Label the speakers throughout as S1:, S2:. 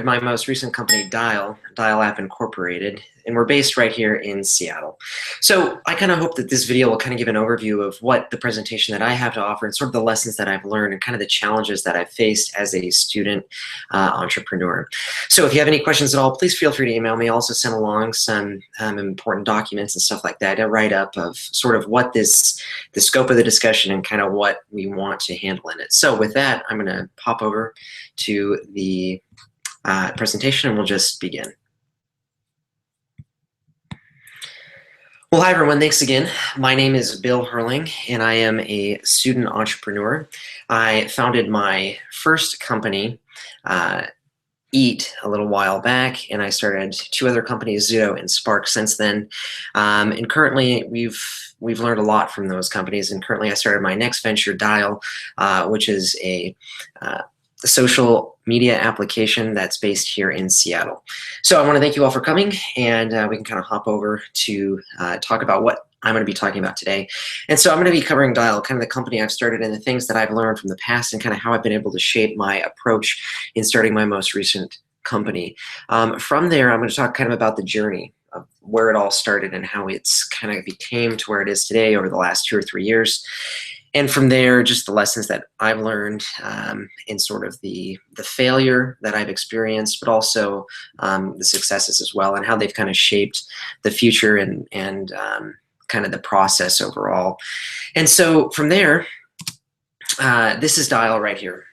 S1: my most recent company, Dial App Incorporated, and we're based right here in Seattle. So I kind of hope that this video will kind of give an overview of what the presentation that I have to offer and sort of the lessons that I've learned and kind of the challenges that I've faced as a student entrepreneur. So if you have any questions at all, please feel free to email me. I'll also send along some important documents and stuff like that, a write-up of sort of what the scope of the discussion and kind of what we want to handle in it. So with that, I'm going to pop over to the presentation and we'll just begin. Well, hi everyone, thanks again. My name is Bill Herling and I am a student entrepreneur. I founded my first company, Eat, a little while back, and I started two other companies, Zudo and Spark, since then. And currently we've learned a lot from those companies, and currently I started my next venture, Dial, which is a social media application that's based here in Seattle. So I want to thank you all for coming, and we can kind of hop over to talk about what I'm going to be talking about today. And so I'm going to be covering Dial, kind of the company I've started and the things that I've learned from the past and kind of how I've been able to shape my approach in starting my most recent company. From there, I'm going to talk kind of about the journey of where it all started and how it's kind of became to where it is today over the last 2 or 3 years. And from there, just the lessons that I've learned in sort of the failure that I've experienced, but also the successes as well, and how they've kind of shaped the future and kind of the process overall. And so from there, this is Dial right here.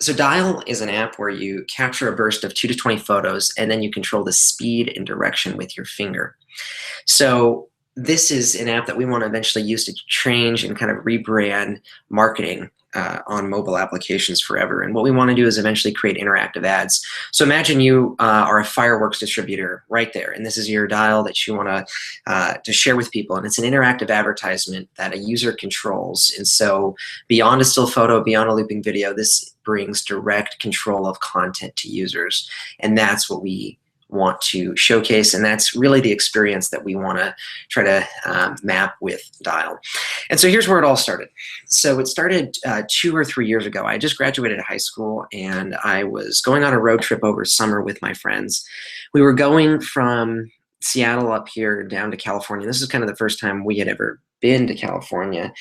S1: So Dial is an app where you capture a burst of 2 to 20 photos, and then you control the speed and direction with your finger. So this is an app that we want to eventually use to change and kind of rebrand marketing on mobile applications forever. And what we want to do is eventually create interactive ads. So imagine you are a fireworks distributor right there, and this is your Dial that you want to share with people. And it's an interactive advertisement that a user controls. And so beyond a still photo, beyond a looping video, this brings direct control of content to users. And that's what we want to showcase, and that's really the experience that we want to try to map with Dial. And so here's where it all started. So it started 2 or 3 years ago. I just graduated high school and I was going on a road trip over summer with my friends. We were going from Seattle up here down to California. This is kind of the first time we had ever been to California.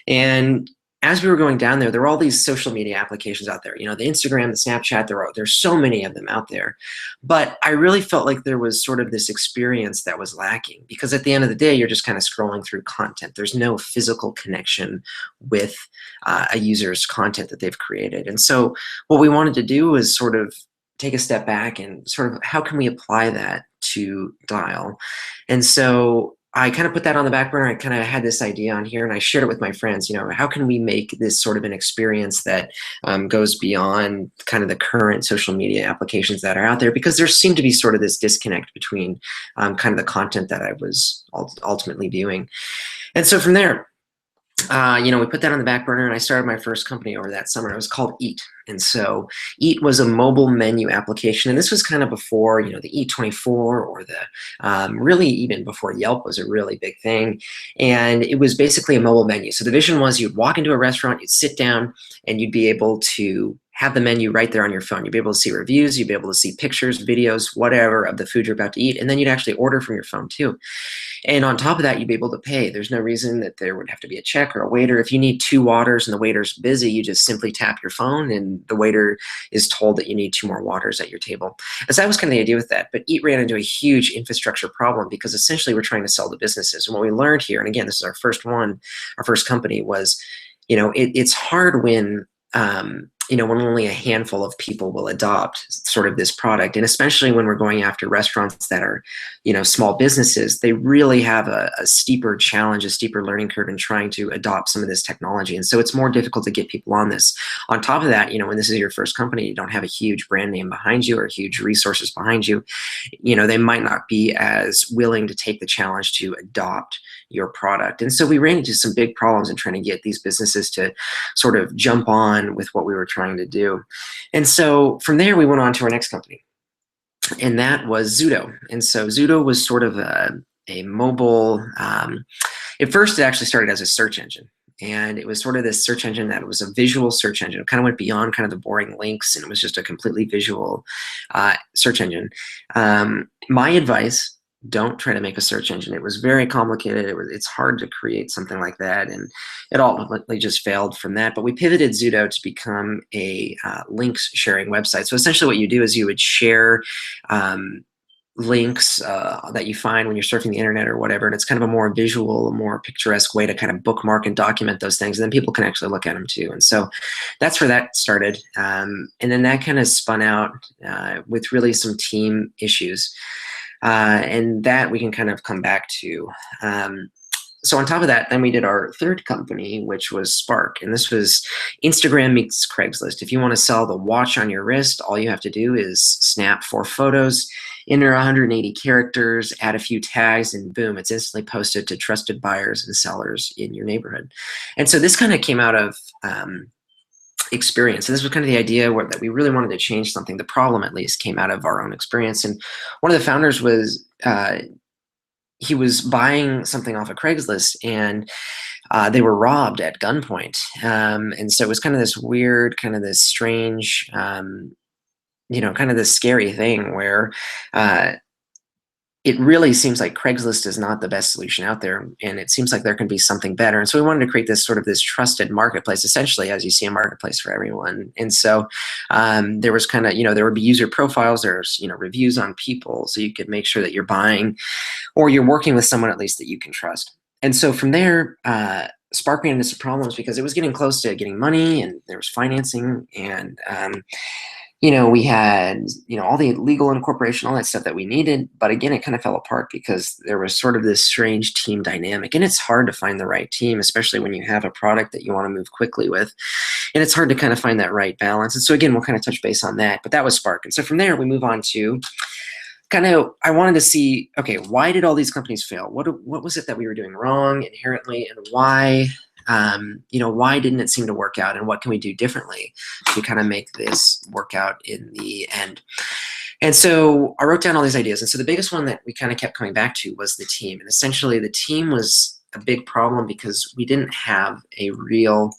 S1: And as we were going down there, there were all these social media applications out there. You know, the Instagram, the Snapchat, there's so many of them out there. But I really felt like there was sort of this experience that was lacking, because at the end of the day, you're just kind of scrolling through content. There's no physical connection with a user's content that they've created. And so what we wanted to do was sort of take a step back and sort of how can we apply that to Dial? And so I kind of put that on the back burner. I kind of had this idea on here and I shared it with my friends. You know, how can we make this sort of an experience that goes beyond kind of the current social media applications that are out there? Because there seemed to be sort of this disconnect between kind of the content that I was ultimately viewing. And so from there, you know, we put that on the back burner and I started my first company over that summer. It was called Eat. And so Eat was a mobile menu application. And this was kind of before, you know, the Eat24 or the really even before Yelp was a really big thing. And it was basically a mobile menu. So the vision was you'd walk into a restaurant, you'd sit down and you'd be able to have the menu right there on your phone. You'd be able to see reviews, you'd be able to see pictures, videos, whatever of the food you're about to eat, and then you'd actually order from your phone too. And on top of that, you'd be able to pay. There's no reason that there would have to be a check or a waiter. If you need 2 waters and the waiter's busy, you just simply tap your phone and the waiter is told that you need 2 more waters at your table. And so that was kind of the idea with that. But Eat ran into a huge infrastructure problem because essentially we're trying to sell to businesses. And what we learned here, and again, this is our first one, our first company, was, you know, it's hard when you know, when only a handful of people will adopt sort of this product. And especially when we're going after restaurants that are, you know, small businesses, they really have a steeper challenge, a steeper learning curve in trying to adopt some of this technology. And so it's more difficult to get people on this. On top of that, you know, when this is your first company, you don't have a huge brand name behind you or huge resources behind you, you know, they might not be as willing to take the challenge to adopt your product. And so we ran into some big problems in trying to get these businesses to sort of jump on with what we were trying to do. And so from there, we went on to our next company, and that was Zudo. And so Zudo was sort of a mobile, at first it actually started as a search engine. And it was sort of this search engine that was a visual search engine. It kind of went beyond kind of the boring links, and it was just a completely visual search engine. My advice: don't try to make a search engine. It was very complicated. It's hard to create something like that, and it ultimately just failed from that. But we pivoted Zudo to become a links sharing website. So essentially, what you do is you would share links that you find when you're surfing the internet or whatever, and it's kind of a more visual, a more picturesque way to kind of bookmark and document those things, and then people can actually look at them too. And so that's where that started, and then that kind of spun out with really some team issues, and that we can kind of come back to. So on top of that, then we did our third company, which was Spark. And this was Instagram meets Craigslist. If you want to sell the watch on your wrist, all you have to do is snap 4 photos, enter 180 characters, add a few tags, and boom, it's instantly posted to trusted buyers and sellers in your neighborhood. And so this kind of came out of experience. And this was kind of the idea that we really wanted to change something. The problem, at least, came out of our own experience. And one of the founders was he was buying something off of Craigslist, and they were robbed at gunpoint. And so it was kind of this weird, kind of this strange, kind of this scary thing where it really seems like Craigslist is not the best solution out there, and it seems like there can be something better. And so we wanted to create this sort of this trusted marketplace, essentially, as you see, a marketplace for everyone. And so there was kind of, there would be user profiles, there's, reviews on people, so you could make sure that you're buying or you're working with someone at least that you can trust. And so from there, Spark ran into some problems because it was getting close to getting money, and there was financing, and we had, all the legal incorporation, all that stuff that we needed. But again, it kind of fell apart because there was sort of this strange team dynamic. And it's hard to find the right team, especially when you have a product that you want to move quickly with. And it's hard to kind of find that right balance. And so again, we'll kind of touch base on that. But that was Spark. And so from there, we move on to I wanted to see, okay, why did all these companies fail? What was it that we were doing wrong inherently, and why? Why didn't it seem to work out, and what can we do differently to kind of make this work out in the end? And so I wrote down all these ideas. And so the biggest one that we kind of kept coming back to was the team. And essentially the team was a big problem because we didn't have a real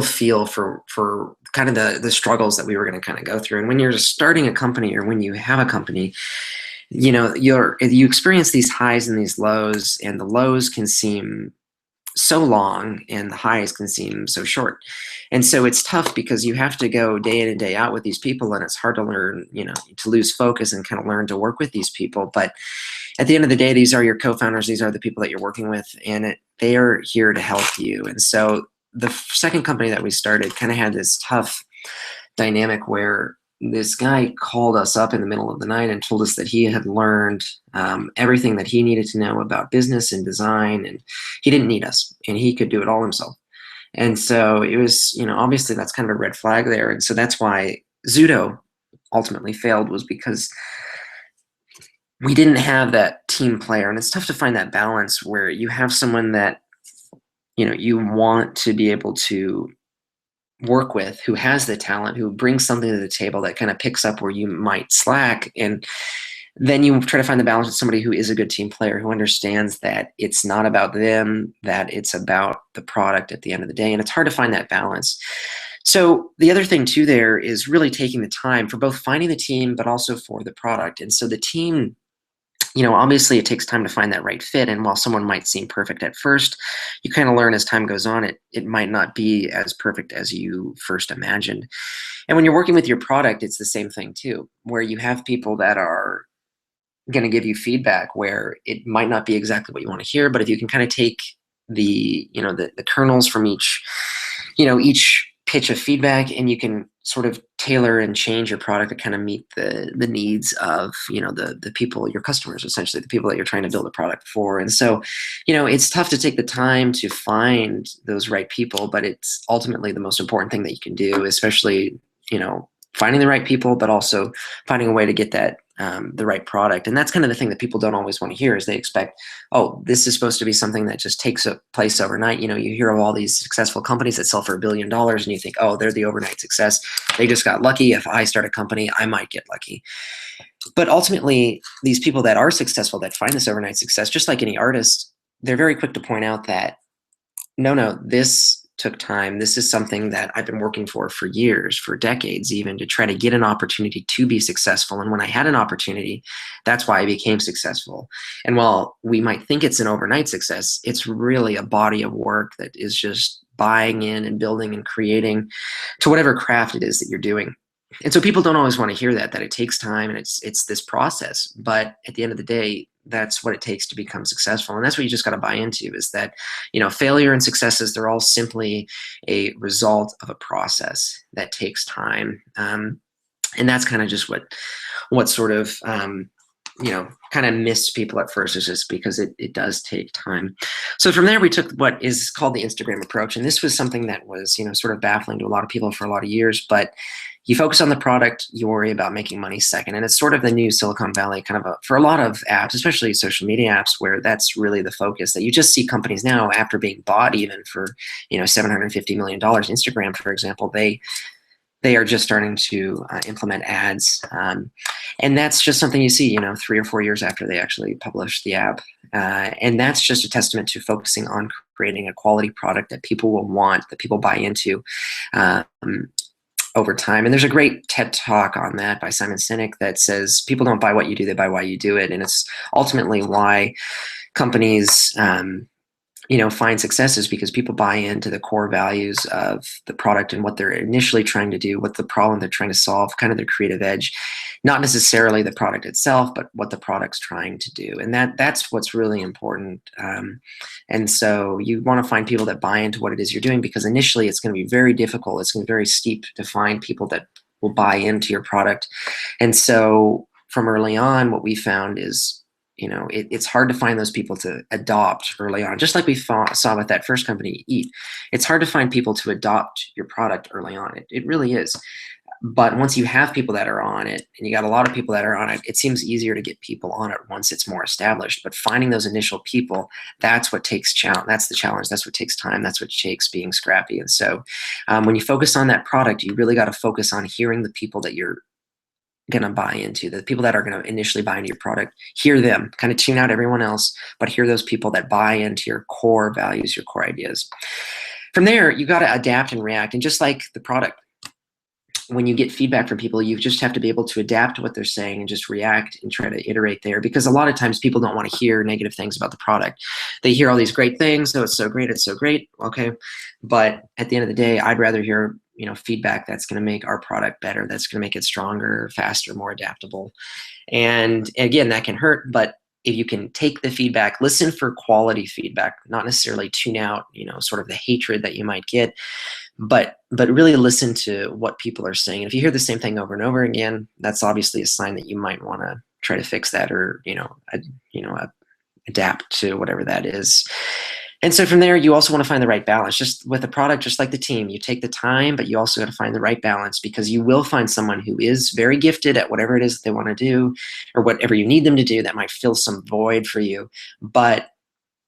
S1: feel for kind of the struggles that we were going to kind of go through. And when you're starting a company, or when you have a company, you experience these highs and these lows, and the lows can seem so long and the highs can seem so short. And so it's tough because you have to go day in and day out with these people, and it's hard to learn, to lose focus and kind of learn to work with these people. But at the end of the day, these are your co-founders, these are the people that you're working with, and they are here to help you. And so the second company that we started kind of had this tough dynamic where this guy called us up in the middle of the night and told us that he had learned everything that he needed to know about business and design, and he didn't need us, and he could do it all himself. And so it was, obviously that's kind of a red flag there. And so that's why Zudo ultimately failed, was because we didn't have that team player. And it's tough to find that balance where you have someone that, you want to be able to work with, who has the talent, who brings something to the table that kind of picks up where you might slack. And then you try to find the balance with somebody who is a good team player, who understands that it's not about them, that it's about the product at the end of the day. And it's hard to find that balance. So the other thing too there is really taking the time for both finding the team, but also for the product. And so the team, obviously it takes time to find that right fit. And while someone might seem perfect at first, you kind of learn as time goes on, it might not be as perfect as you first imagined. And when you're working with your product, it's the same thing too, where you have people that are going to give you feedback where it might not be exactly what you want to hear, but if you can kind of take the kernels from each pitch of feedback, and you can sort of tailor and change your product to kind of meet the needs of, the people, your customers, essentially the people that you're trying to build a product for. And so, it's tough to take the time to find those right people, but it's ultimately the most important thing that you can do, especially, finding the right people, but also finding a way to get that the right product. And that's kind of the thing that people don't always want to hear, is they expect, oh, this is supposed to be something that just takes place overnight. You hear of all these successful companies that sell for $1 billion, and you think, oh, they're the overnight success. They just got lucky. If I start a company, I might get lucky. But ultimately, these people that are successful, that find this overnight success, just like any artist, they're very quick to point out that, no, this took time. This is something that I've been working for years, for decades even, to try to get an opportunity to be successful. And when I had an opportunity, that's why I became successful. And while we might think it's an overnight success, it's really a body of work that is just buying in and building and creating to whatever craft it is that you're doing. And so people don't always want to hear that it takes time and it's this process. But at the end of the day, that's what it takes to become successful. And that's what you just got to buy into, is that, failure and successes, they're all simply a result of a process that takes time. And that's kind of just what sort of, kind of missed people at first, is just because it does take time. So from there, we took what is called the Instagram approach. And this was something that was, sort of baffling to a lot of people for a lot of years, but you focus on the product, you worry about making money second. And it's sort of the new Silicon Valley kind of for a lot of apps, especially social media apps, where that's really the focus. That you just see companies now, after being bought even for, $750 million, Instagram, for example, they are just starting to implement ads. And that's just something you see, 3 or 4 years after they actually publish the app. And that's just a testament to focusing on creating a quality product that people will want, that people buy into over time. And there's a great TED Talk on that by Simon Sinek that says people don't buy what you do, they buy why you do it. And it's ultimately why companies find successes, because people buy into the core values of the product and what they're initially trying to do, what the problem they're trying to solve, kind of their creative edge, not necessarily the product itself, but what the product's trying to do. And that's what's really important. And so you want to find people that buy into what it is you're doing, because initially it's going to be very difficult. It's going to be very steep to find people that will buy into your product. And so from early on, what we found is, it's hard to find those people to adopt early on. Just like we saw with that first company, Eat. It's hard to find people to adopt your product early on. It really is. But once you have people that are on it, and you got a lot of people that are on it, it seems easier to get people on it once it's more established. But finding those initial people, that's what takes challenge. That's the challenge. That's what takes time. That's what takes being scrappy. And so when you focus on that product, you really got to focus on hearing the people that you're going to buy into, the people that are going to initially buy into your product. Hear them, kind of tune out everyone else, but hear those people that buy into your core values, your core ideas. From there, you got to adapt and react. And just like the product, when you get feedback from people, you just have to be able to adapt to what they're saying and just react and try to iterate there. Because a lot of times people don't want to hear negative things about the product. They hear all these great things. Oh, it's so great. It's so great. Okay. But at the end of the day, I'd rather hear feedback that's going to make our product better, that's going to make it stronger, faster, more adaptable. And again, that can hurt, but if you can take the feedback, listen for quality feedback, not necessarily tune out, sort of the hatred that you might get, but really listen to what people are saying. And if you hear the same thing over and over again, that's obviously a sign that you might want to try to fix that, or adapt to whatever that is. And so from there, you also want to find the right balance. Just with a product, just like the team, you take the time, but you also got to find the right balance, because you will find someone who is very gifted at whatever it is that they want to do, or whatever you need them to do, that might fill some void for you. But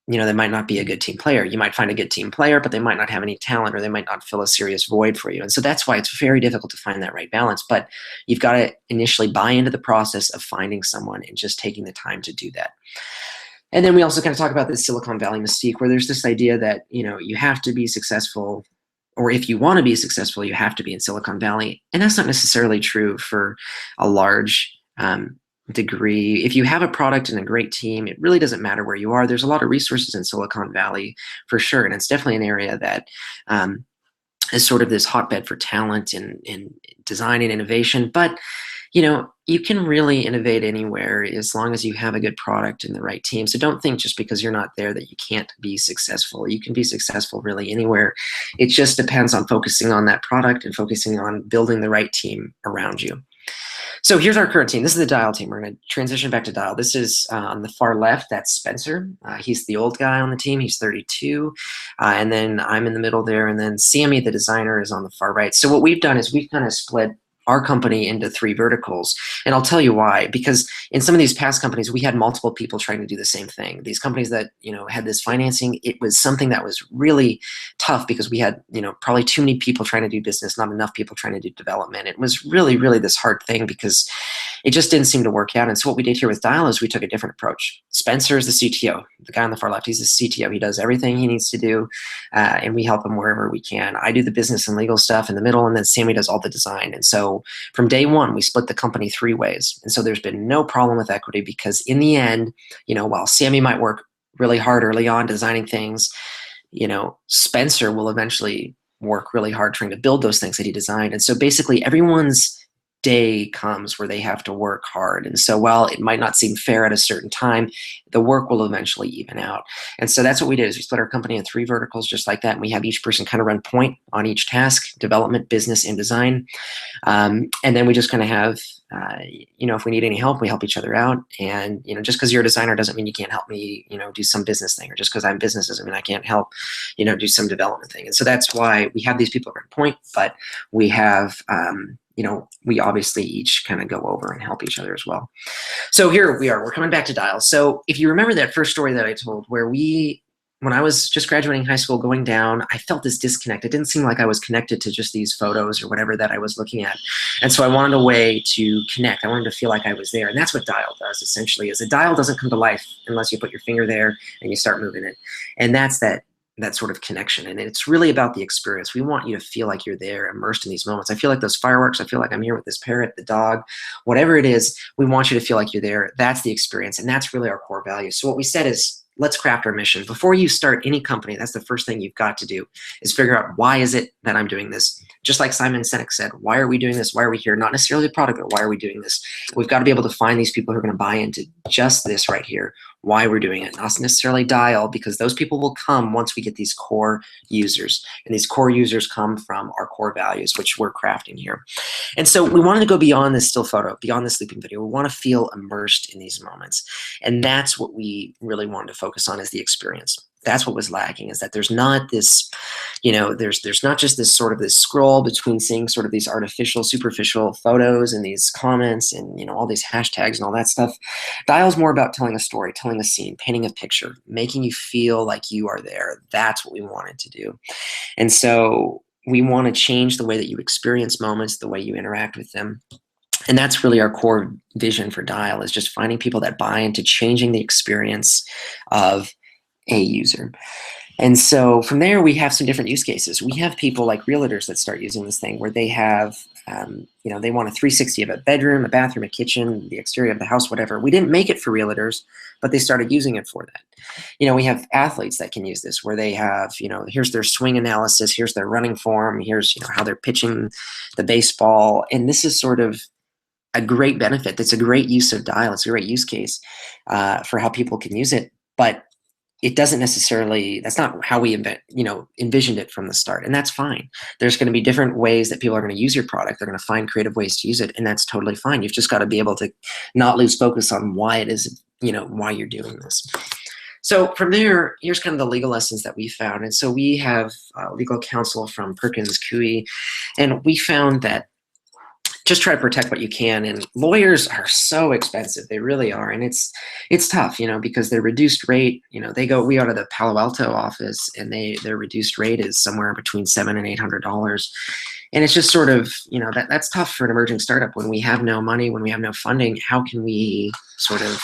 S1: they might not be a good team player. You might find a good team player, but they might not have any talent, or they might not fill a serious void for you. And so that's why it's very difficult to find that right balance. But you've got to initially buy into the process of finding someone and just taking the time to do that. And then we also kind of talk about this Silicon Valley mystique, where there's this idea that, you have to be successful, or if you want to be successful, you have to be in Silicon Valley. And that's not necessarily true for a large degree. If you have a product and a great team, it really doesn't matter where you are. There's a lot of resources in Silicon Valley for sure. And it's definitely an area that is sort of this hotbed for talent and design and innovation. But you can really innovate anywhere as long as you have a good product and the right team. So don't think just because you're not there that you can't be successful. You can be successful really anywhere. It just depends on focusing on that product and focusing on building the right team around you. So here's our current team. This is the Dial team. We're going to transition back to Dial. This is on the far left. That's Spencer. He's the old guy on the team. He's 32. And then I'm in the middle there. And then Sammy, the designer, is on the far right. So what we've done is we've kind of split our company into 3 verticals. And I'll tell you why. Because in some of these past companies, we had multiple people trying to do the same thing. These companies that, had this financing, it was something that was really tough, because we had, probably too many people trying to do business, not enough people trying to do development. It was really, really this hard thing, because it just didn't seem to work out. And so what we did here with Dial is we took a different approach. Spencer is the CTO, the guy on the far left. He's the CTO. He does everything he needs to do, and we help him wherever we can. I do the business and legal stuff in the middle, and then Sammy does all the design. And so from day one, we split the company 3 ways. And so there's been no problem with equity, because in the end, while Sammy might work really hard early on designing things, Spencer will eventually work really hard trying to build those things that he designed. And so basically everyone's day comes where they have to work hard. And so while it might not seem fair at a certain time, the work will eventually even out. And so that's what we did, is we split our company in 3 verticals just like that. And we have each person kind of run point on each task: development, business, and design. And then we just kind of have, if we need any help, we help each other out. And, just because you're a designer doesn't mean you can't help me, do some business thing, or just because I'm business doesn't mean I can't help, do some development thing. And so that's why we have these people run point, but we have, we obviously each kind of go over and help each other as well. So here we are, we're coming back to Dial. So if you remember that first story that I told, where when I was just graduating high school going down, I felt this disconnect. It didn't seem like I was connected to just these photos or whatever that I was looking at. And so I wanted a way to connect. I wanted to feel like I was there. And that's what Dial does, essentially, is a dial doesn't come to life unless you put your finger there and you start moving it. And that's that sort of connection. And it's really about the experience. We want you to feel like you're there, immersed in these moments. I feel like those fireworks. I feel like I'm here with this parrot, the dog, whatever it is. We want you to feel like you're there. That's the experience. And that's really our core value. So what we said is, let's craft our mission. Before you start any company, that's the first thing you've got to do, is figure out, why is it that I'm doing this? Just like Simon Sinek said, why are we doing this? Why are we here? Not necessarily the product, but why are we doing this? We've got to be able to find these people who are going to buy into just this right here, why we're doing it. Not necessarily Dial, because those people will come once we get these core users. And these core users come from our core values, which we're crafting here. And so we wanted to go beyond this still photo, beyond this sleeping video. We want to feel immersed in these moments. And that's what we really wanted to focus on, is the experience. That's what was lacking, is that there's not this, there's not just this sort of this scroll between seeing sort of these artificial, superficial photos and these comments and, all these hashtags and all that stuff. Dial's more about telling a story, telling a scene, painting a picture, making you feel like you are there. That's what we wanted to do. And so we want to change the way that you experience moments, the way you interact with them. And that's really our core vision for Dial, is just finding people that buy into changing the experience of a user. And so from there, we have some different use cases. We have people like realtors that start using this thing, where they have, they want a 360 of a bedroom, a bathroom, a kitchen, the exterior of the house, whatever. We didn't make it for realtors, but they started using it for that. We have athletes that can use this, where they have, here's their swing analysis, here's their running form, here's, how they're pitching the baseball. And this is sort of a great benefit. That's a great use of Dial. It's a great use case for how people can use it. But it doesn't necessarily, that's not how we envisioned it from the start. And that's fine. There's going to be different ways that people are going to use your product. They're going to find creative ways to use it. And that's totally fine. You've just got to be able to not lose focus on why it is, why you're doing this. So from there, here's kind of the legal lessons that we found. And so we have legal counsel from Perkins Coie, and we found that just try to protect what you can. And lawyers are so expensive. They really are. And it's tough, because their reduced rate, we go to the Palo Alto office, and their reduced rate is somewhere between $700 and $800. And it's just sort of, that's tough for an emerging startup. When we have no money, when we have no funding, how can we sort of,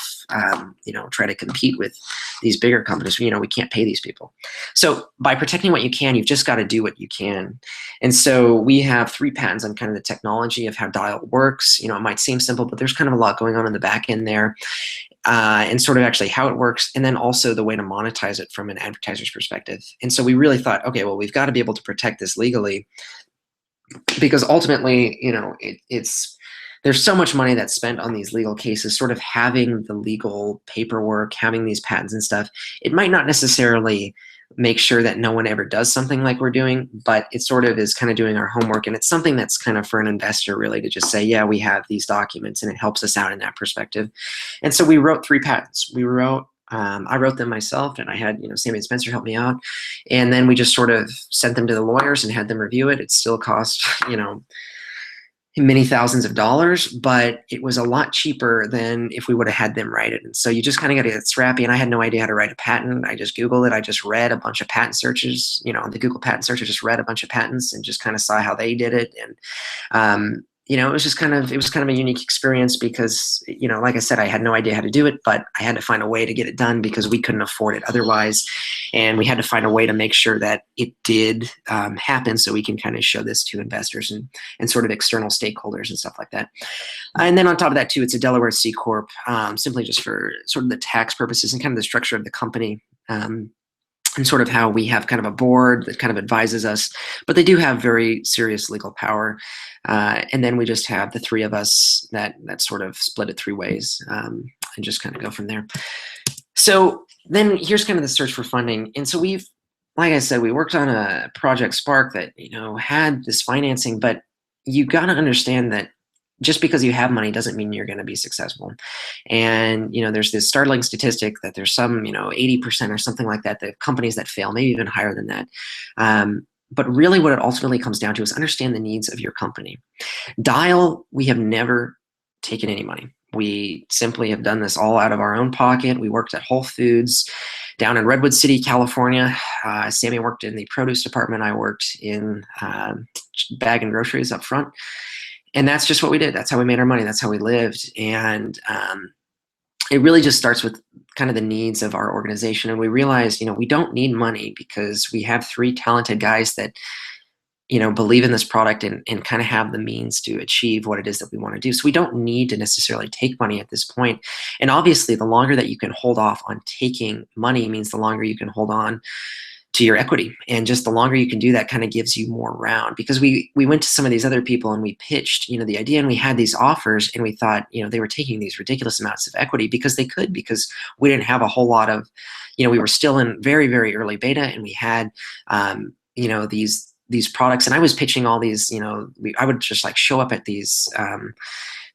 S1: try to compete with these bigger companies? We can't pay these people. So by protecting what you can, you've just got to do what you can. And so we have 3 patents on kind of the technology of how Dial works. It might seem simple, but there's kind of a lot going on in the back end there. And sort of actually how it works, and then also the way to monetize it from an advertiser's perspective. And so we really thought, okay, well, we've got to be able to protect this legally, because ultimately, there's so much money that's spent on these legal cases. Sort of having the legal paperwork, having these patents and stuff, it might not necessarily make sure that no one ever does something like we're doing, but it sort of is kind of doing our homework. And it's something that's kind of for an investor really to just say, yeah, we have these documents, and it helps us out in that perspective. And so we wrote 3 patents. I wrote them myself, and I had, Sammy and Spencer help me out. And then we just sort of sent them to the lawyers and had them review it. It still cost, many thousands of dollars, but it was a lot cheaper than if we would have had them write it. And so you just kind of got to get scrappy. And I had no idea how to write a patent. I just Googled it. I just read a bunch of patent searches, on the Google patent search. I just read a bunch of patents and just kind of saw how they did it. And it was just it was kind of a unique experience because, like I said, I had no idea how to do it, but I had to find a way to get it done because we couldn't afford it otherwise. And we had to find a way to make sure that it did happen so we can kind of show this to investors and sort of external stakeholders and stuff like that. And then on top of that too, it's a Delaware C Corp, simply just for sort of the tax purposes and kind of the structure of the company. And sort of how we have kind of a board that kind of advises us, but they do have very serious legal power. And then we just have the three of us that sort of split it three ways, and just kind of go from there. So then here's kind of the search for funding. And so like I said, we worked on a Project Spark that, had this financing, but you got to understand that just because you have money doesn't mean you're going to be successful. And, there's this startling statistic that there's some, 80% or something like that, the companies that fail, maybe even higher than that. But really what it ultimately comes down to is understand the needs of your company. Dial, we have never taken any money. We simply have done this all out of our own pocket. We worked at Whole Foods down in Redwood City, California. Sammy worked in the produce department. I worked in bag and groceries up front. And that's just what we did. That's how we made our money. That's how we lived. And it really just starts with kind of the needs of our organization. And we realized, we don't need money because we have three talented guys that, believe in this product and kind of have the means to achieve what it is that we want to do. So we don't need to necessarily take money at this point. And obviously, the longer that you can hold off on taking money means the longer you can hold on to your equity. And just the longer you can do that kind of gives you more round, because we went to some of these other people and we pitched, the idea, and we had these offers and we thought, they were taking these ridiculous amounts of equity because they could, because we didn't have a whole lot of, we were still in very, very early beta, and we had, these products, and I was pitching all these, I would just like show up at these,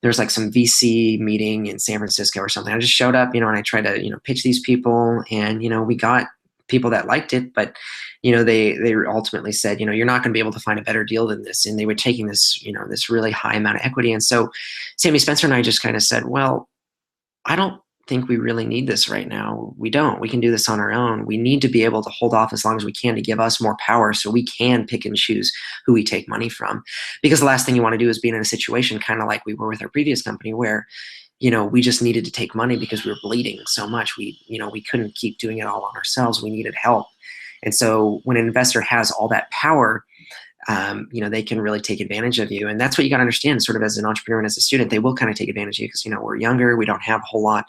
S1: there's like some VC meeting in San Francisco or something. I just showed up, and I tried to, pitch these people, and, we got people that liked it, but they ultimately said, you're not going to be able to find a better deal than this, and they were taking this this really high amount of equity. And so Sammy Spencer and I just kind of said, well, I don't think we really need this right now. We can do this on our own. We need to be able to hold off as long as we can to give us more power so we can pick and choose who we take money from, because the last thing you want to do is be in a situation kind of like we were with our previous company where we just needed to take money because we were bleeding so much. We couldn't keep doing it all on ourselves. We needed help. And so when an investor has all that power, they can really take advantage of you. And that's what you got to understand sort of as an entrepreneur and as a student. They will kind of take advantage of you because, we're younger. We don't have a whole lot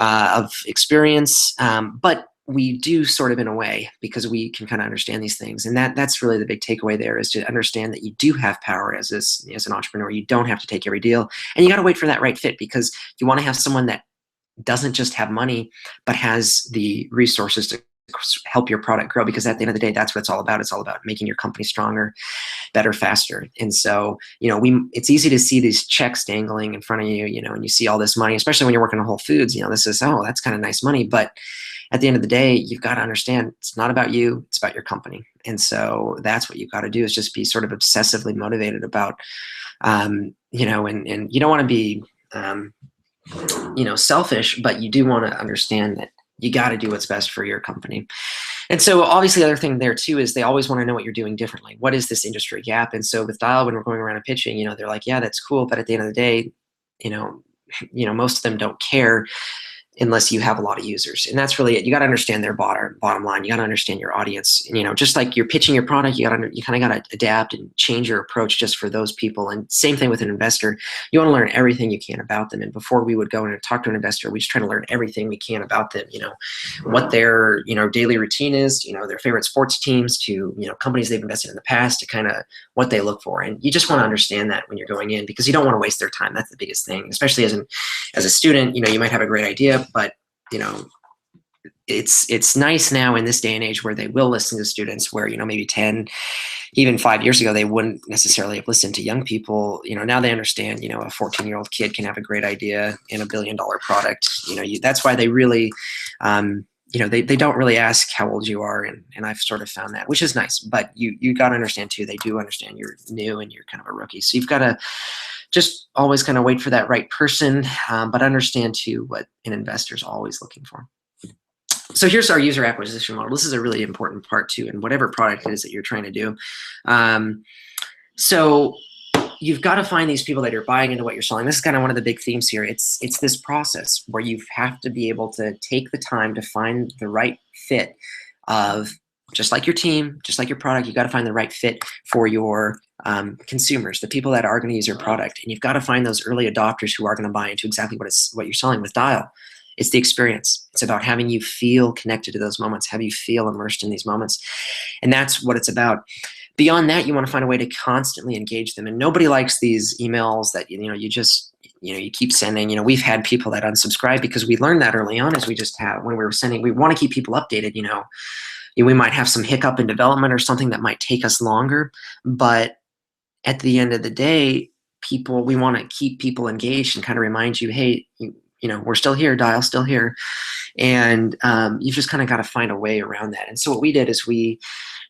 S1: of experience. But we do sort of in a way because we can kind of understand these things. And that's really the big takeaway there, is to understand that you do have power as an entrepreneur. You don't have to take every deal, and you got to wait for that right fit, because you want to have someone that doesn't just have money, but has the resources to help your product grow, because at the end of the day, that's what it's all about. It's all about making your company stronger, better, faster. And so, it's easy to see these checks dangling in front of you, and you see all this money, especially when you're working at Whole Foods, this is, oh, that's kind of nice money. But at the end of the day, you've got to understand it's not about you, it's about your company. And so that's what you've got to do, is just be sort of obsessively motivated about, and you don't want to be, selfish, but you do want to understand that you got to do what's best for your company. And so obviously the other thing there too is they always want to know what you're doing differently. What is this industry gap? And so with Dial, when we're going around and pitching, they're like, yeah, that's cool. But at the end of the day, most of them don't care unless you have a lot of users. And that's really it. You got to understand their bottom line. You got to understand your audience. Just like you're pitching your product, you kind of got to adapt and change your approach just for those people. And same thing with an investor. You want to learn everything you can about them. And before we would go in and talk to an investor, we just try to learn everything we can about them. What their daily routine is. Their favorite sports teams, to companies they've invested in the past, to kind of what they look for. And you just want to understand that when you're going in, because you don't want to waste their time. That's the biggest thing, especially as a student. You might have a great idea, but it's nice now in this day and age where they will listen to students, where maybe 10, even 5 years ago they wouldn't necessarily have listened to young people. Now they understand, a 14-year-old kid can have a great idea in $1 billion product. That's why they really they don't really ask how old you are, and I've sort of found that, which is nice. But you got to understand too, they do understand you're new and you're kind of a rookie, so you've got to just always kind of wait for that right person, but understand too what an investor is always looking for. So here's our user acquisition model. This is a really important part too, in whatever product it is that you're trying to do. So you've got to find these people that are buying into what you're selling. This is kind of one of the big themes here. It's this process where you have to be able to take the time to find the right fit of, just like your team, just like your product, you've got to find the right fit for your consumers, the people that are going to use your product. And you've got to find those early adopters who are going to buy into exactly what you're selling. With Dial, it's the experience. It's about having you feel connected to those moments, have you feel immersed in these moments. And that's what it's about. Beyond that, you want to find a way to constantly engage them. And nobody likes these emails that, you keep sending. We've had people that unsubscribe because we learned that early on, as we just have when we were sending. We want to keep people updated. We might have some hiccup in development or something that might take us longer, but at the end of the day, we want to keep people engaged and kind of remind you, hey, we're still here, Dial's still here. And you've just kind of got to find a way around that. And so what we did is we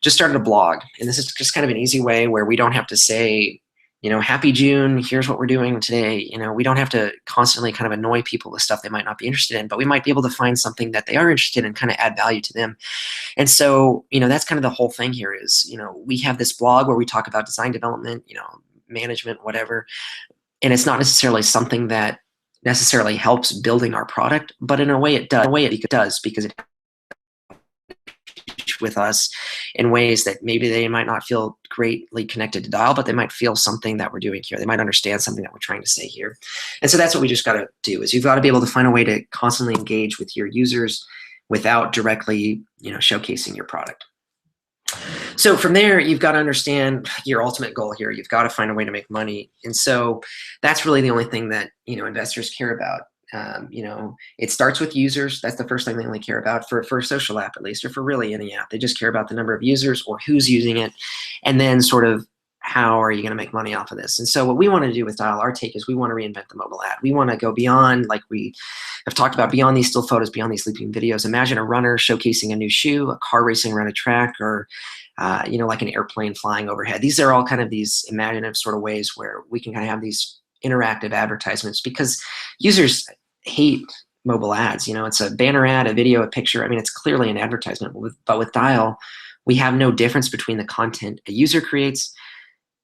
S1: just started a blog. And this is just kind of an easy way where we don't have to say, happy June, here's what we're doing today. We don't have to constantly kind of annoy people with stuff they might not be interested in, but we might be able to find something that they are interested in and kind of add value to them. And so, that's kind of the whole thing here is, we have this blog where we talk about design development, management, whatever. And it's not necessarily something that necessarily helps building our product, but in a way it does, because it with us in ways that maybe they might not feel greatly connected to Dial, but they might feel something that we're doing here. They might understand something that we're trying to say here. And so that's what we just got to do, is you've got to be able to find a way to constantly engage with your users without directly, showcasing your product. So from there, you've got to understand your ultimate goal here. You've got to find a way to make money. And so that's really the only thing that, investors care about. It starts with users. That's the first thing they only care about for a social app, at least, or for really any app. They just care about the number of users or who's using it. And then sort of, how are you going to make money off of this? And so what we want to do with Dial, our take is we want to reinvent the mobile ad. We want to go beyond, like we have talked about, beyond these still photos, beyond these sleeping videos. Imagine a runner showcasing a new shoe, a car racing around a track, or like an airplane flying overhead. These are all kind of these imaginative sort of ways where we can kind of have these interactive advertisements, because users hate mobile ads. It's a banner ad, a video, a picture. I mean, it's clearly an advertisement. But with Dial, we have no difference between the content a user creates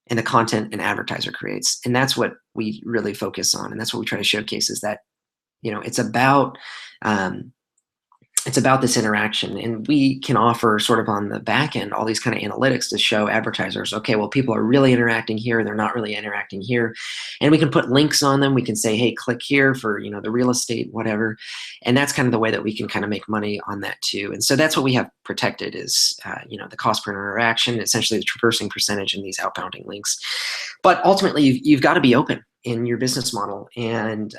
S1: and the content an advertiser creates. And that's what we really focus on. And that's what we try to showcase, is that, it's about this interaction. And we can offer sort of on the back end all these kind of analytics to show advertisers, okay, well, people are really interacting here, they're not really interacting here. And we can put links on them. We can say, hey, click here for, the real estate, whatever. And that's kind of the way that we can kind of make money on that too. And so that's what we have protected is, the cost per interaction, essentially the traversing percentage and these outbounding links. But ultimately, you've got to be open in your business model. And,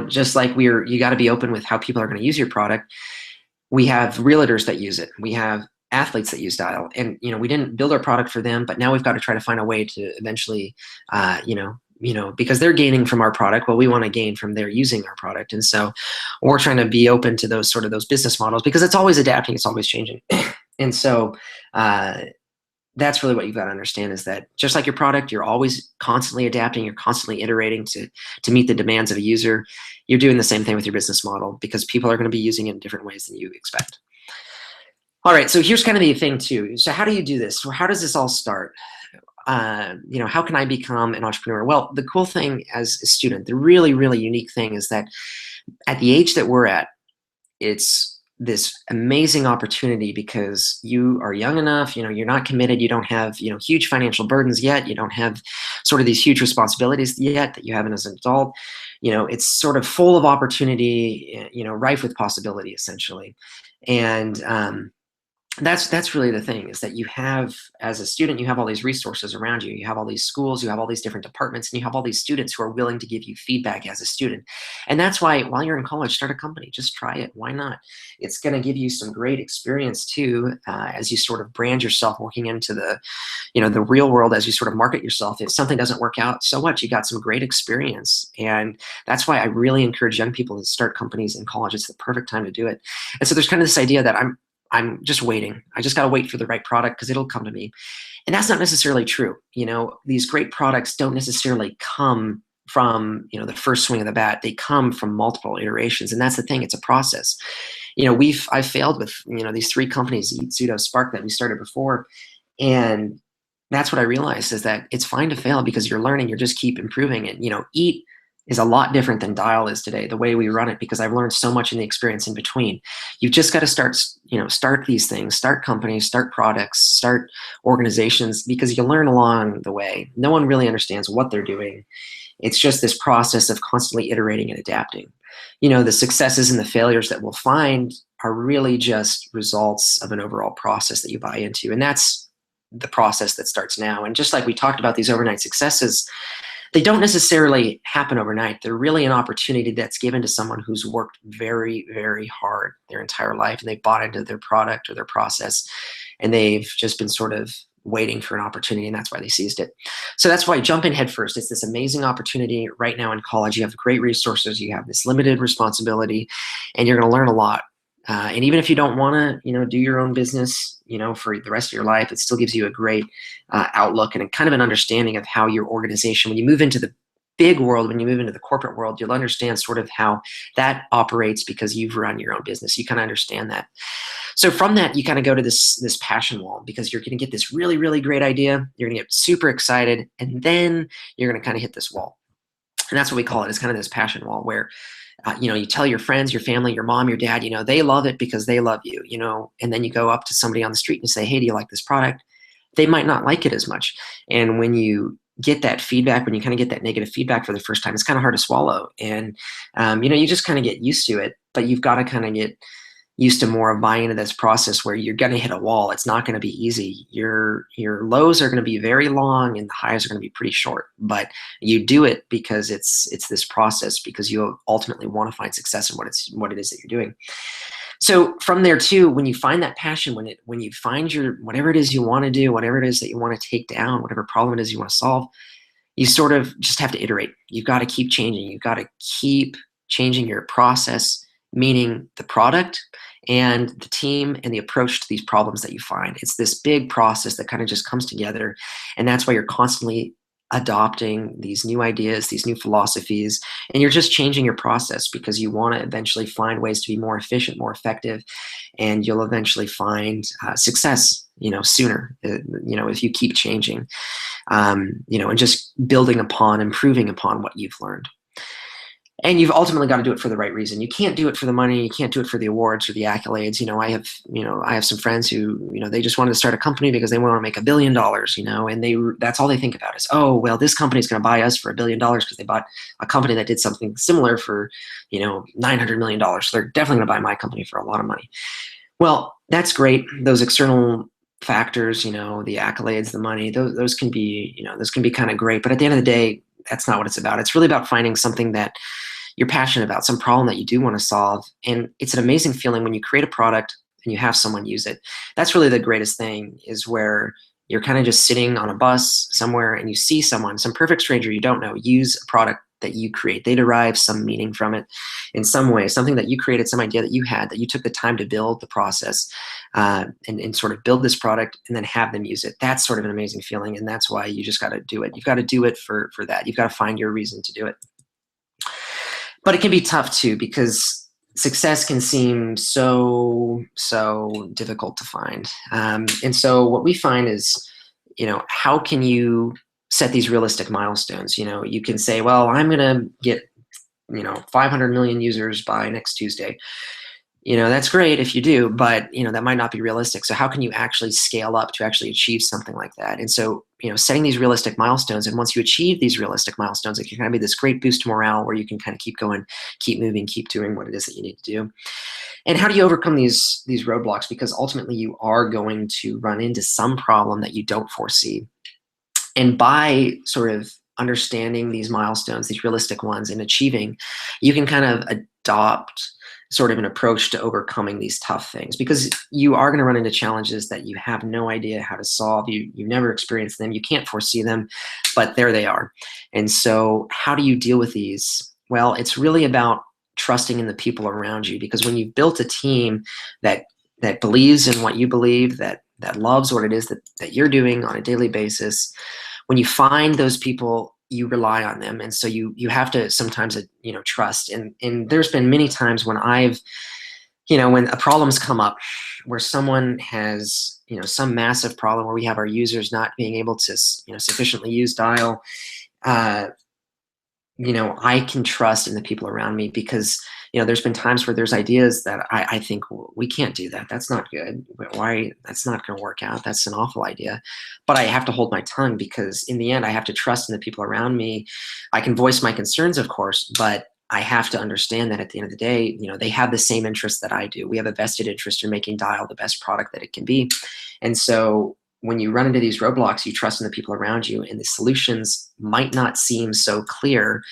S1: just like you got to be open with how people are going to use your product. We have realtors that use it. We have athletes that use Dial, and we didn't build our product for them, but now we've got to try to find a way to eventually, because they're gaining from our product. Well, we want to gain from their using our product, and so we're trying to be open to those business models, because it's always adapting, it's always changing, and so. That's really what you've got to understand, is that just like your product, you're always constantly adapting, you're constantly iterating to meet the demands of a user. You're doing the same thing with your business model, because people are going to be using it in different ways than you expect. All right, so here's kind of the thing too. So how do you do this? Or how does this all start? How can I become an entrepreneur? Well, the cool thing as a student, the really, really unique thing is that at the age that we're at, it's this amazing opportunity, because you are young enough, you're not committed, you don't have, huge financial burdens yet, you don't have sort of these huge responsibilities yet that you have as an adult. It's sort of full of opportunity, rife with possibility, essentially. And that's really the thing, is that you have, as a student, you have all these resources around you. You have all these schools, you have all these different departments, and you have all these students who are willing to give you feedback as a student. And that's why, while you're in college, start a company. Just try it. Why not? It's going to give you some great experience too, as you sort of brand yourself, working into the, the real world, as you sort of market yourself. If something doesn't work out, so what? You got some great experience. And that's why I really encourage young people to start companies in college. It's the perfect time to do it. And so there's kind of this idea that I'm just waiting. I just got to wait for the right product, because it'll come to me. And that's not necessarily true. These great products don't necessarily come from, the first swing of the bat. They come from multiple iterations. And that's the thing. It's a process. I've failed with, these 3 companies, Eat, Pseudo, Spark, that we started before. And that's what I realized, is that it's fine to fail because you're learning, you just keep improving. And, eat is a lot different than dial is today, the way we run it, because I've learned so much in the experience in between. You've just got to start these things, start companies, start products, start organizations, because you learn along the way. No one really understands what they're doing. It's just this process of constantly iterating and adapting. The successes and the failures that we'll find are really just results of an overall process that you buy into. And that's the process that starts now. And just like we talked about these overnight successes, they don't necessarily happen overnight. They're really an opportunity that's given to someone who's worked very, very hard their entire life, and they bought into their product or their process, and they've just been sort of waiting for an opportunity, and that's why they seized it. So that's why jump in head first. It's this amazing opportunity right now in college. You have great resources. You have this limited responsibility, and you're going to learn a lot. And even if you don't want to, do your own business, for the rest of your life, it still gives you a great outlook and a kind of an understanding of how your organization, when you move into the big world, when you move into the corporate world, you'll understand sort of how that operates because you've run your own business. You kind of understand that. So from that, you kind of go to this passion wall, because you're going to get this really, really great idea. You're going to get super excited, and then you're going to kind of hit this wall. And that's what we call it. It's kind of this passion wall where you tell your friends, your family, your mom, your dad, they love it because they love you, and then you go up to somebody on the street and you say, hey, do you like this product? They might not like it as much. And when you get that feedback, when you kind of get that negative feedback for the first time, it's kind of hard to swallow. And, you just kind of get used to it, but you've got to kind of get used to more of buying into this process where you're going to hit a wall. It's not going to be easy. Your lows are going to be very long and the highs are going to be pretty short, but you do it because it's this process, because you ultimately want to find success in what it is that you're doing. So from there too, when you find that passion, when you find your, whatever it is you want to do, whatever it is that you want to take down, whatever problem it is you want to solve, you sort of just have to iterate. You've got to keep changing. You've got to keep changing your process, meaning the product and the team and the approach to these problems that you find. It's this big process that kind of just comes together. And that's why you're constantly adopting these new ideas, these new philosophies, and you're just changing your process because you want to eventually find ways to be more efficient, more effective, and you'll eventually find success, sooner, if you keep changing, and just building upon, improving upon what you've learned. And you've ultimately got to do it for the right reason. You can't do it for the money. You can't do it for the awards or the accolades. I have some friends who, they just wanted to start a company because they want to make $1 billion, and that's all they think about is, oh, well, this company's going to buy us for $1 billion because they bought a company that did something similar for, $900 million. So they're definitely going to buy my company for a lot of money. Well, that's great. Those external factors, the accolades, the money, those can be, those can be kind of great. But at the end of the day, that's not what it's about. It's really about finding something that you're passionate about, some problem that you do want to solve. And it's an amazing feeling when you create a product and you have someone use it. That's really the greatest thing, is where you're kind of just sitting on a bus somewhere and you see someone, some perfect stranger you don't know, use a product that you create. They derive some meaning from it in some way, something that you created, some idea that you had, that you took the time to build the process and sort of build this product and then have them use it. That's sort of an amazing feeling. And that's why you just got to do it. You've got to do it for that. You've got to find your reason to do it. But it can be tough too, because success can seem so difficult to find. And so what we find is, how can you set these realistic milestones? You can say, well, I'm going to get, 500 million users by next Tuesday. That's great if you do, but, that might not be realistic. So how can you actually scale up to actually achieve something like that? And so, setting these realistic milestones, and once you achieve these realistic milestones, it can kind of be this great boost to morale where you can kind of keep going, keep moving, keep doing what it is that you need to do. And how do you overcome these roadblocks? Because ultimately you are going to run into some problem that you don't foresee. And by sort of understanding these milestones, these realistic ones, and achieving, you can kind of adopt sort of an approach to overcoming these tough things, because you are going to run into challenges that you have no idea how to solve. You've never experienced them. You can't foresee them, but there they are. And so how do you deal with these? Well, it's really about trusting in the people around you, because when you've built a team that believes in what you believe, that loves what it is that you're doing on a daily basis, when you find those people, you rely on them. And so you have to sometimes, trust. And there's been many times when I've, when a problem's come up where someone has some massive problem where we have our users not being able to sufficiently use Dial, uh, I can trust in the people around me because, there's been times where there's ideas that I think we can't do that. That's not good. Why? That's not going to work out. That's an awful idea. But I have to hold my tongue because in the end, I have to trust in the people around me. I can voice my concerns, of course, but I have to understand that at the end of the day, they have the same interests that I do. We have a vested interest in making Dial the best product that it can be. And so when you run into these roadblocks, you trust in the people around you, and the solutions might not seem so clear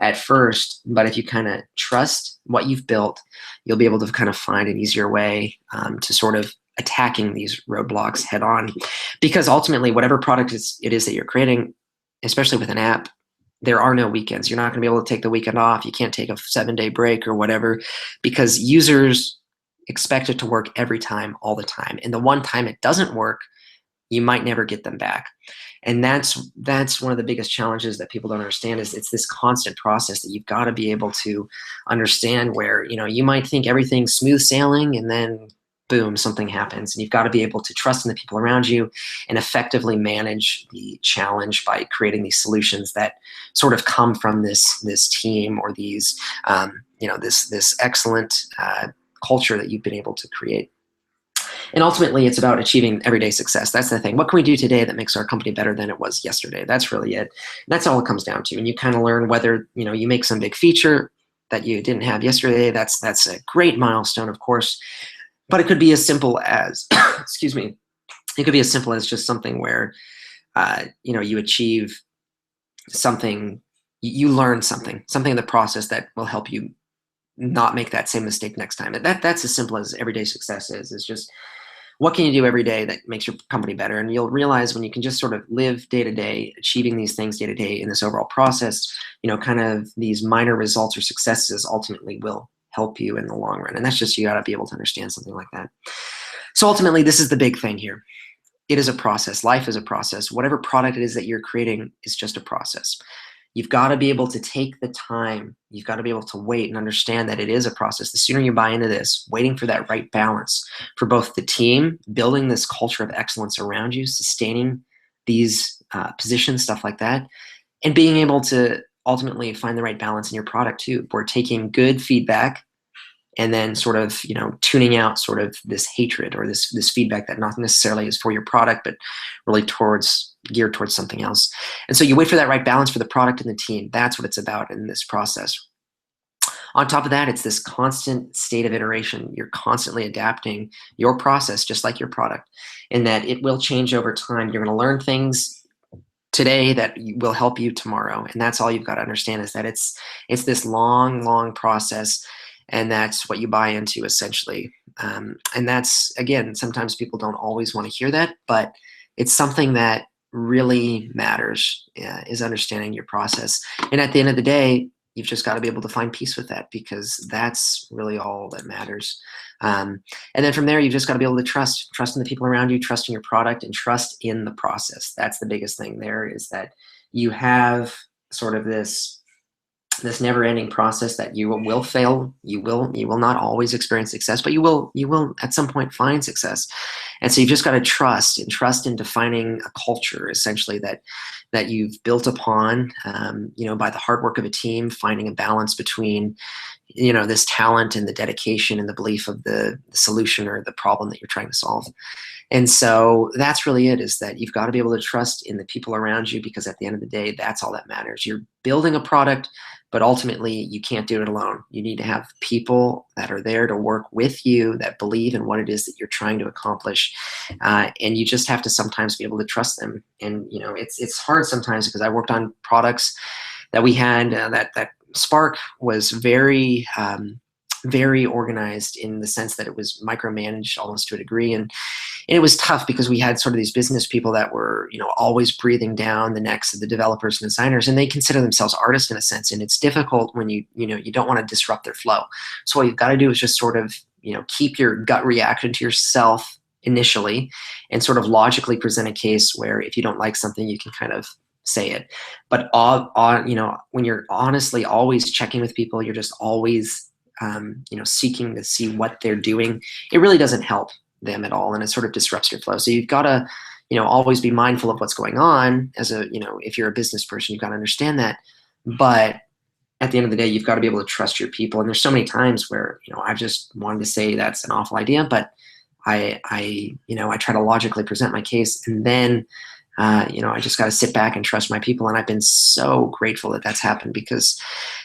S1: at first, but if you kind of trust what you've built, you'll be able to kind of find an easier way to sort of attacking these roadblocks head on. Because ultimately, whatever product it is that you're creating, especially with an app, there are no weekends. You're not going to be able to take the weekend off. You can't take a 7-day break or whatever, because users expect it to work every time, all the time. And the one time it doesn't work, you might never get them back. And that's one of the biggest challenges that people don't understand, is it's this constant process that you've got to be able to understand, where you might think everything's smooth sailing and then boom, something happens. And you've got to be able to trust in the people around you and effectively manage the challenge by creating these solutions that sort of come from this team, or these this excellent culture that you've been able to create. And ultimately, it's about achieving everyday success. That's the thing. What can we do today that makes our company better than it was yesterday? That's really it. That's all it comes down to. And you kind of learn whether you make some big feature that you didn't have yesterday. That's a great milestone, of course. But it could be as simple as, excuse me, it could be as simple as just something where you achieve something, you learn something in the process that will help you not make that same mistake next time. That's as simple as everyday success is. It's just, what can you do every day that makes your company better? And you'll realize when you can just sort of live day to day, achieving these things day to day in this overall process, kind of these minor results or successes ultimately will help you in the long run. And that's just, you got to be able to understand something like that. So ultimately, this is the big thing here. It is a process. Life is a process. Whatever product it is that you're creating is just a process. You've got to be able to take the time. You've got to be able to wait and understand that it is a process. The sooner you buy into this, waiting for that right balance for both the team, building this culture of excellence around you, sustaining these positions, stuff like that, and being able to ultimately find the right balance in your product too. We're taking good feedback and then sort of tuning out sort of this hatred or this feedback that not necessarily is for your product, but really geared towards something else. And so you wait for that right balance for the product and the team. That's what it's about in this process. On top of that, it's this constant state of iteration. You're constantly adapting your process just like your product, in that it will change over time. You're going to learn things today that will help you tomorrow. And that's all you've got to understand, is that it's this long process. And that's what you buy into, essentially. And that's, again, sometimes people don't always want to hear that, but it's something that really matters, is understanding your process. And at the end of the day, you've just got to be able to find peace with that, because that's really all that matters. And then from there, you've just got to be able to trust in the people around you, trust in your product, and trust in the process. That's the biggest thing there, is that you have sort of this never-ending process that you will fail. You will not always experience success, but you will at some point find success. And so you've just got to trust in defining a culture, essentially, that you've built upon, by the hard work of a team, finding a balance between, this talent and the dedication and the belief of the solution or the problem that you're trying to solve. And so that's really it, is that you've got to be able to trust in the people around you, because at the end of the day, that's all that matters. You're building a product, but ultimately you can't do it alone. You need to have people that are there to work with you, that believe in what it is that you're trying to accomplish. And you just have to sometimes be able to trust them. And, it's hard sometimes, because I worked on products that we had, that Spark was very organized, in the sense that it was micromanaged almost to a degree. And it was tough, because we had sort of these business people that were, always breathing down the necks of the developers and designers, and they consider themselves artists in a sense. And it's difficult when you don't want to disrupt their flow. So what you've got to do is just sort of, keep your gut reaction to yourself initially, and sort of logically present a case where if you don't like something, you can kind of say it. But when you're honestly always checking with people, you're just always seeking to see what they're doing, it really doesn't help. them at all, and it sort of disrupts your flow. So you've got to, always be mindful of what's going on as a, if you're a business person, you've got to understand that. But at the end of the day, you've got to be able to trust your people. And there's so many times where, I've just wanted to say that's an awful idea, but I try to logically present my case, and then, I just got to sit back and trust my people. And I've been so grateful that that's happened, because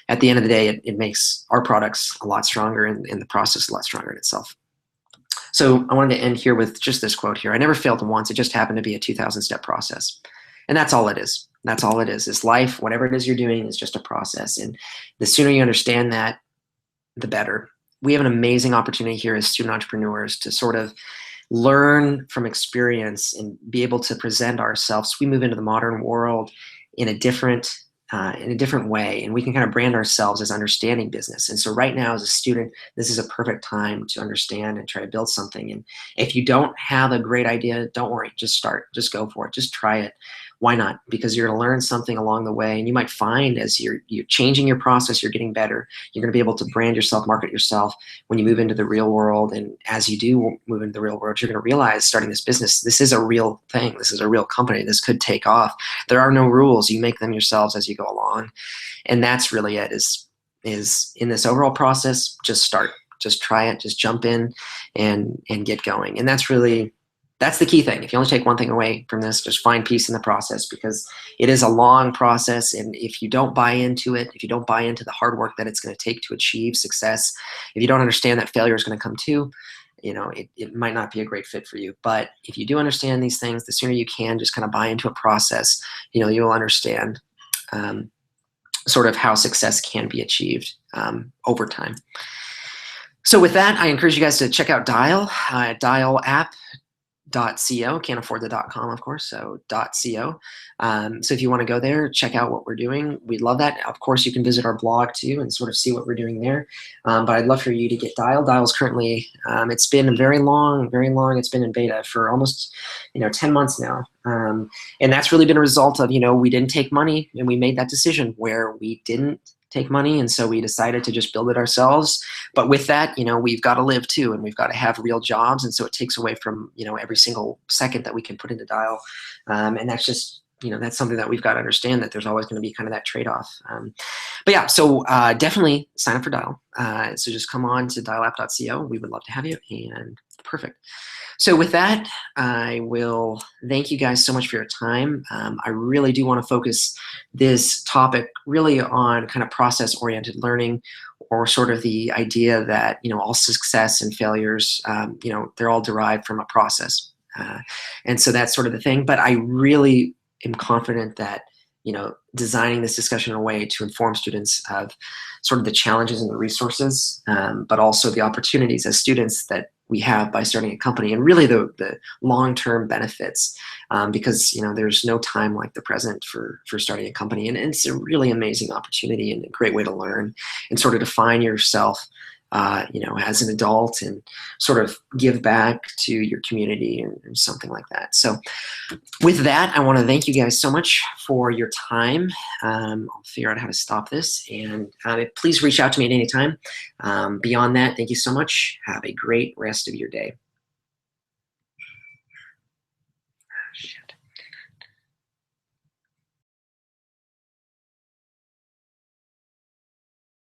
S1: at the end of the day, it makes our products a lot stronger, and the process a lot stronger in itself. So I wanted to end here with just this quote here. I never failed once. It just happened to be a 2,000-step process. And that's all it is. That's all it is. This life, whatever it is you're doing, is just a process. And the sooner you understand that, the better. We have an amazing opportunity here as student entrepreneurs to sort of learn from experience and be able to present ourselves. We move into the modern world in a different way, and we can kind of brand ourselves as understanding business. And so right now, as a student, this is a perfect time to understand and try to build something. And if you don't have a great idea, don't worry, just start, just go for it, just try it. Why not? Because you're going to learn something along the way, and you might find as you're changing your process, you're getting better. You're going to be able to brand yourself, market yourself when you move into the real world. And as you do move into the real world, you're going to realize, starting this business, this is a real thing. This is a real company. This could take off. There are no rules. You make them yourselves as you go along. And that's really it, is in this overall process, just start, just try it, just jump in and get going. And that's the key thing. If you only take one thing away from this, just find peace in the process, because it is a long process. And if you don't buy into it, if you don't buy into the hard work that it's going to take to achieve success, if you don't understand that failure is going to come too, it might not be a great fit for you. But if you do understand these things, the sooner you can just kind of buy into a process, you'll understand sort of how success can be achieved over time. So with that, I encourage you guys to check out Dial, dialapp.co. Can't afford the .com, of course, so .co. So if you want to go there, check out what we're doing. We'd love that. Of course, you can visit our blog too and sort of see what we're doing there. But I'd love for you to get Dial. Dial's currently, it's been very long. It's been in beta for almost 10 months now. And that's really been a result of, we didn't take money, and we made that decision where we didn't take money, and so we decided to just build it ourselves. But with that, we've got to live too, and we've got to have real jobs, and so it takes away from every single second that we can put into Dial, and that's just that's something that we've got to understand, that there's always going to be kind of that trade-off. But yeah, so definitely sign up for Dial. So just come on to dialapp.co. We would love to have you, and perfect. So with that, I will thank you guys so much for your time. I really do want to focus this topic really on kind of process-oriented learning, or sort of the idea that, all success and failures, they're all derived from a process. And so that's sort of the thing. But I really am confident that, designing this discussion in a way to inform students of sort of the challenges and the resources, but also the opportunities as students that we have by starting a company, and really the long-term benefits, because there's no time like the present for starting a company, and it's a really amazing opportunity and a great way to learn and sort of define yourself as an adult, and sort of give back to your community and something like that. So with that, I want to thank you guys so much for your time. I'll figure out how to stop this, and please reach out to me at any time. Beyond that, thank you so much. Have a great rest of your day.